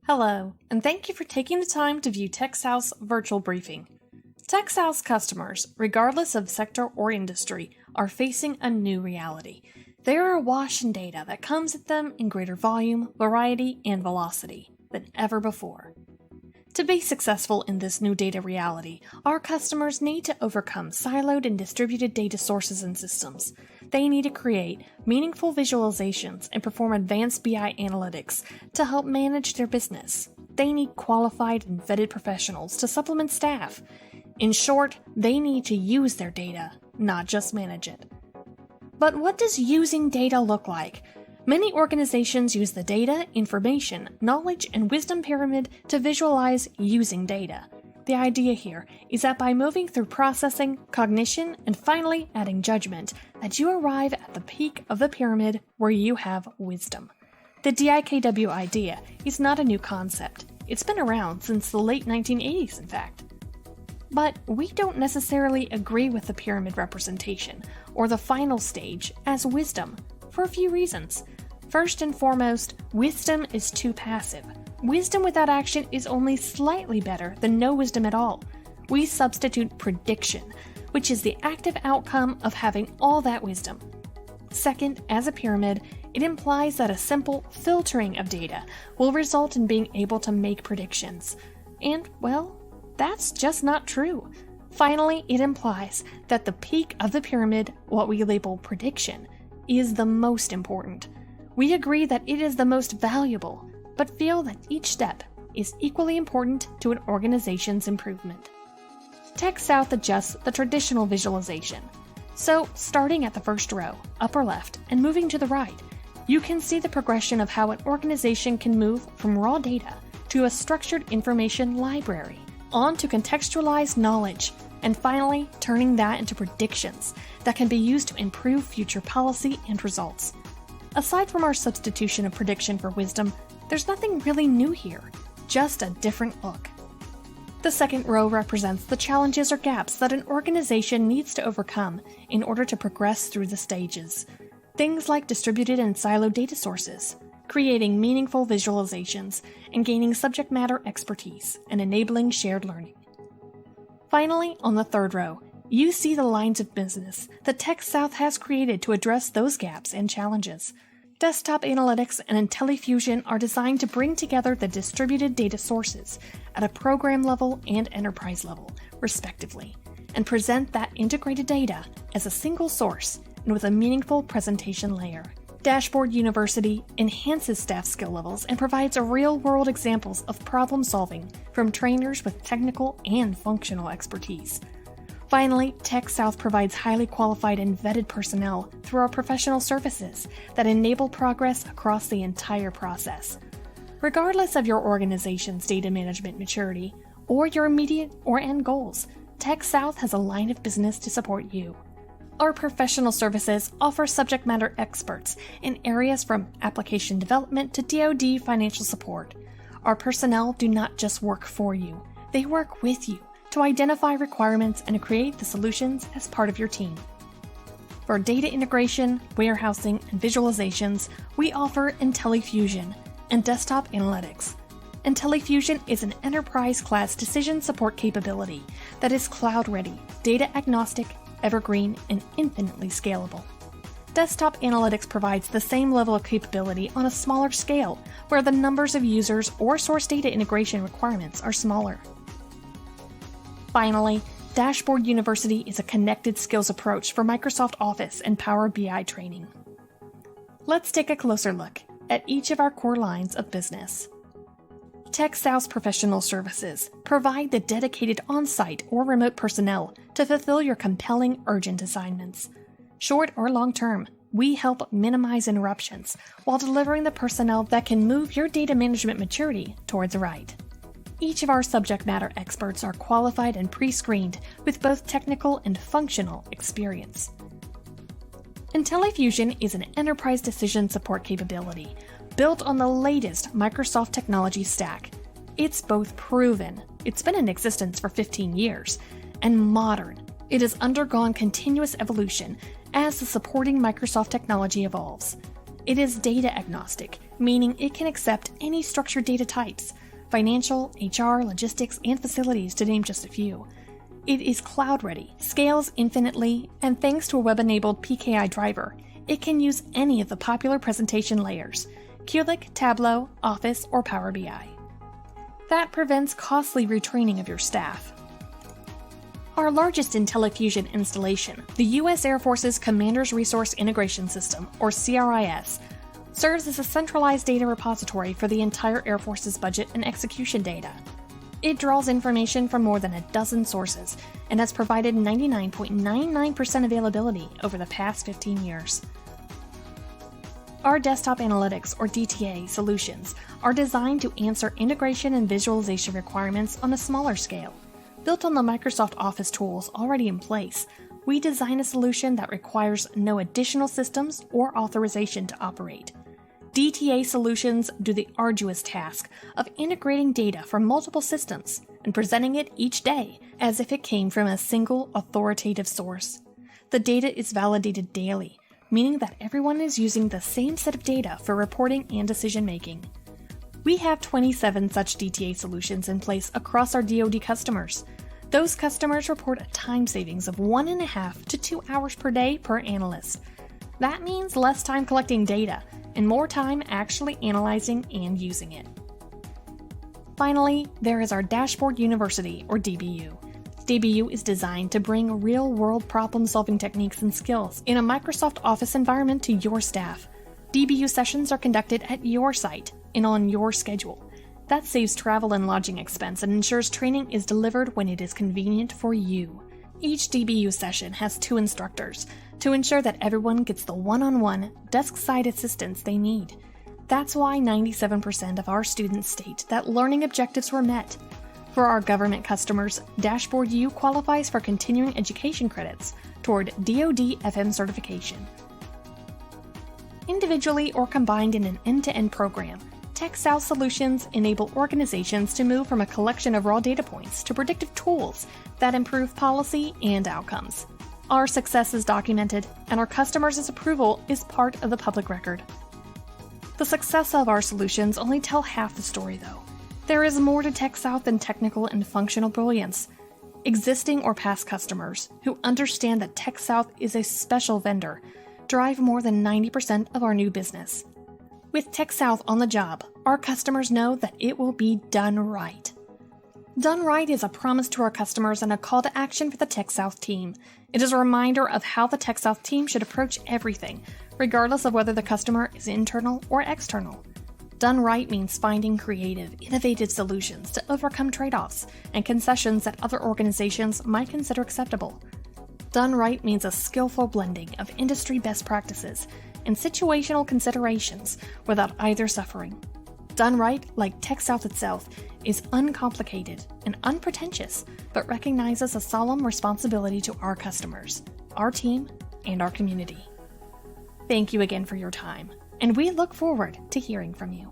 Hello, and thank you for taking the time to view Teksouth's virtual briefing. Teksouth's customers, regardless of sector or industry, are facing a new reality. They are awash in data that comes at them in greater volume, variety, and velocity than ever before. To be successful in this new data reality, our customers need to overcome siloed and distributed data sources and systems. They need to create meaningful visualizations and perform advanced BI analytics to help manage their business. They need qualified and vetted professionals to supplement staff. In short, they need to use their data, not just manage it. But what does using data look like? Many organizations use the data, information, knowledge, and wisdom pyramid to visualize using data. The idea here is that by moving through processing, cognition, and finally adding judgment, that you arrive at the peak of the pyramid where you have wisdom. The DIKW idea is not a new concept. It's been around since the late 1980s, in fact. But we don't necessarily agree with the pyramid representation, or the final stage, as wisdom, for a few reasons. First and foremost, wisdom is too passive. Wisdom without action is only slightly better than no wisdom at all. We substitute prediction, which is the active outcome of having all that wisdom. Second, as a pyramid, it implies that a simple filtering of data will result in being able to make predictions. And, well, that's just not true. Finally, it implies that the peak of the pyramid, what we label prediction, is the most important. We agree that it is the most valuable, but feel that each step is equally important to an organization's improvement. Teksouth adjusts the traditional visualization. So, starting at the first row, upper left, and moving to the right, you can see the progression of how an organization can move from raw data to a structured information library, on to contextualized knowledge, and finally turning that into predictions that can be used to improve future policy and results. Aside from our substitution of prediction for wisdom, there's nothing really new here, just a different look. The second row represents the challenges or gaps that an organization needs to overcome in order to progress through the stages. Things like distributed and siloed data sources, creating meaningful visualizations, and gaining subject matter expertise and enabling shared learning. Finally, on the third row, you see the lines of business that Teksouth has created to address those gaps and challenges. Desktop analytics and IntelliFusion are designed to bring together the distributed data sources at a program level and enterprise level, respectively, and present that integrated data as a single source and with a meaningful presentation layer. Dashboard University enhances staff skill levels and provides real-world examples of problem solving from trainers with technical and functional expertise. Finally, Teksouth provides highly qualified and vetted personnel through our professional services that enable progress across the entire process. Regardless of your organization's data management maturity or your immediate or end goals, Teksouth has a line of business to support you. Our professional services offer subject matter experts in areas from application development to DoD financial support. Our personnel do not just work for you, they work with you to identify requirements and to create the solutions as part of your team. For data integration, warehousing, and visualizations, we offer IntelliFusion and desktop analytics. IntelliFusion is an enterprise-class decision support capability that is cloud-ready, data-agnostic, evergreen, and infinitely scalable. Desktop analytics provides the same level of capability on a smaller scale, where the numbers of users or source data integration requirements are smaller. Finally, Dashboard University is a connected skills approach for Microsoft Office and Power BI training. Let's take a closer look at each of our core lines of business. Teksouth's professional services provide the dedicated on-site or remote personnel to fulfill your compelling, urgent assignments. Short or long-term, we help minimize interruptions while delivering the personnel that can move your data management maturity towards the right. Each of our subject matter experts are qualified and pre-screened with both technical and functional experience. IntelliFusion is an enterprise decision support capability built on the latest Microsoft technology stack. It's both proven, it's been in existence for 15 years, and modern. It has undergone continuous evolution as the supporting Microsoft technology evolves. It is data agnostic, meaning it can accept any structured data types: financial, HR, logistics, and facilities, to name just a few. It is cloud-ready, scales infinitely, and thanks to a web-enabled PKI driver, it can use any of the popular presentation layers: Kulik, Tableau, Office, or Power BI. That prevents costly retraining of your staff. Our largest IntelliFusion installation, the U.S. Air Force's Commander's Resource Integration System, or CRIS, serves as a centralized data repository for the entire Air Force's budget and execution data. It draws information from more than a dozen sources and has provided 99.99% availability over the past 15 years. Our Desktop Analytics, or DTA, solutions are designed to answer integration and visualization requirements on a smaller scale. Built on the Microsoft Office tools already in place, we design a solution that requires no additional systems or authorization to operate. DTA solutions do the arduous task of integrating data from multiple systems and presenting it each day as if it came from a single authoritative source. The data is validated daily, meaning that everyone is using the same set of data for reporting and decision-making. We have 27 such DTA solutions in place across our DoD customers. Those customers report a time savings of 1.5 to 2 hours per day per analyst. That means less time collecting data and more time actually analyzing and using it. Finally, there is our Dashboard University, or DBU. DBU is designed to bring real-world problem-solving techniques and skills in a Microsoft Office environment to your staff. DBU sessions are conducted at your site and on your schedule. That saves travel and lodging expense and ensures training is delivered when it is convenient for you. Each DBU session has 2 instructors to ensure that everyone gets the one-on-one, desk-side assistance they need. That's why 97% of our students state that learning objectives were met. For our government customers, Dashboard U qualifies for continuing education credits toward DoD FM certification. Individually or combined in an end-to-end program, Teksouth solutions enable organizations to move from a collection of raw data points to predictive tools that improve policy and outcomes. Our success is documented, and our customers' approval is part of the public record. The success of our solutions only tell half the story, though. There is more to Teksouth than technical and functional brilliance. Existing or past customers who understand that Teksouth is a special vendor drive more than 90% of our new business. With Teksouth on the job, our customers know that it will be done right. Done right is a promise to our customers and a call to action for the Teksouth team. It is a reminder of how the Teksouth team should approach everything, regardless of whether the customer is internal or external. Done right means finding creative, innovative solutions to overcome trade-offs and concessions that other organizations might consider acceptable. Done right means a skillful blending of industry best practices and situational considerations without either suffering. Done right, like Teksouth itself, is uncomplicated and unpretentious, but recognizes a solemn responsibility to our customers, our team, and our community. Thank you again for your time, and we look forward to hearing from you.